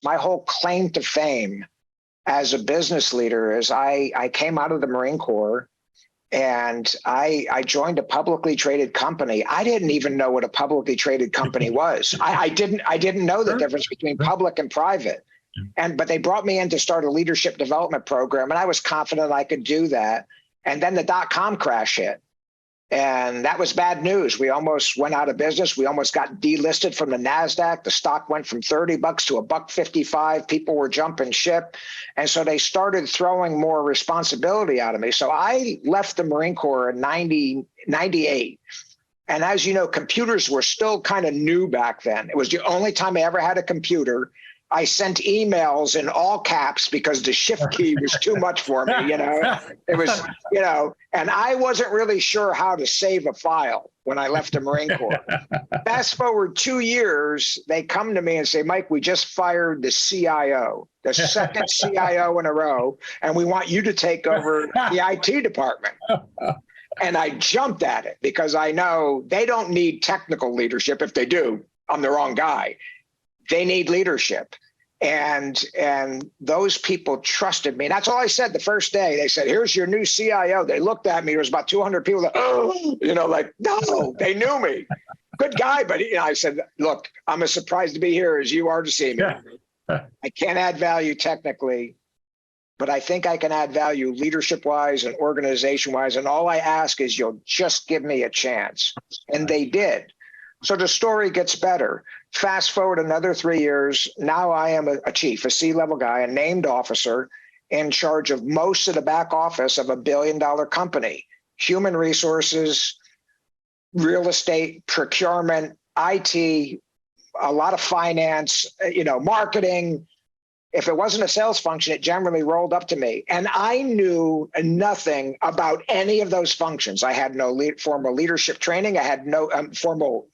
my whole claim to fame as a business leader is I came out of the Marine Corps and I joined a publicly traded company. I didn't even know what a publicly traded company was. I didn't know the difference between public and private. But they brought me in to start a leadership development program, and I was confident I could do that. And then the dot-com crash hit. And that was bad news. We almost went out of business. We almost got delisted from the NASDAQ. The stock went from $30 to $1.55. People were jumping ship. And so they started throwing more responsibility out of me. So I left the Marine Corps in 98. And as you know, computers were still kind of new back then. It was the only time I ever had a computer. I sent emails in all caps because the shift key was too much for me, you know. It was, you know, and I wasn't really sure how to save a file when I left the Marine Corps. Fast forward 2 years, they come to me and say, Mike, we just fired the CIO, the second CIO in a row, and we want you to take over the IT department. And I jumped at it because I know they don't need technical leadership. If they do, I'm the wrong guy. They need leadership. And those people trusted me. And that's all I said the first day. They said, here's your new CIO. They looked at me. There was about 200 people that, oh, you know, like, no, they knew me. Good guy. But you know, I said, look, I'm as surprised to be here as you are to see me. I can't add value technically, but I think I can add value leadership-wise and organization-wise. And all I ask is you'll just give me a chance. And they did. So the story gets better. Fast forward another 3 years. Now I am a chief, a C-level guy, a named officer in charge of most of the back office of $1 billion company, human resources, real estate, procurement, IT, a lot of finance, you know, marketing. If it wasn't a sales function, it generally rolled up to me. And I knew nothing about any of those functions. I had no formal leadership training. I had no formal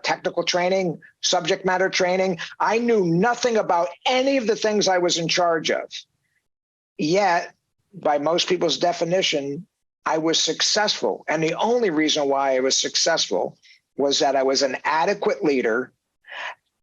technical training, subject matter training. I knew nothing about any of the things I was in charge of. Yet, by most people's definition, I was successful. And the only reason why I was successful was that I was an adequate leader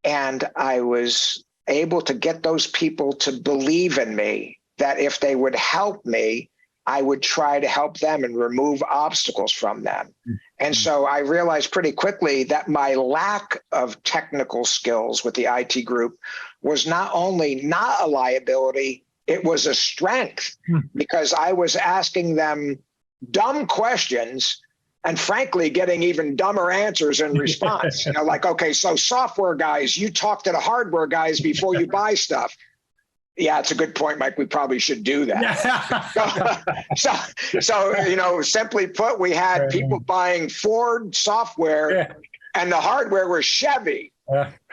and I was able to get those people to believe in me, that if they would help me, I would try to help them and remove obstacles from them. And so I realized pretty quickly that my lack of technical skills with the IT group was not only not a liability, it was a strength, because I was asking them dumb questions and frankly, getting even dumber answers in response. You know, like, okay, so software guys, you talk to the hardware guys before you buy stuff. Yeah, it's a good point, Mike. We probably should do that. So, you know, simply put, we had people buying Ford software and the hardware was Chevy.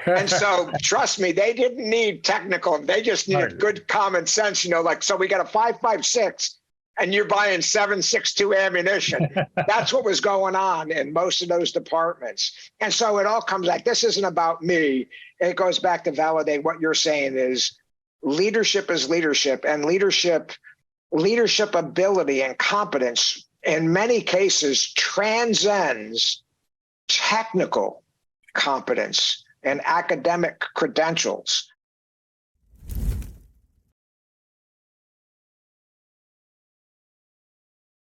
And so, trust me, they didn't need technical. They just needed good common sense, you know, like, so we got a 5.56. And you're buying 7.62 ammunition. That's what was going on in most of those departments. And so it all comes like, this isn't about me. It goes back to validate what you're saying is leadership is leadership, and leadership ability and competence in many cases transcends technical competence and academic credentials.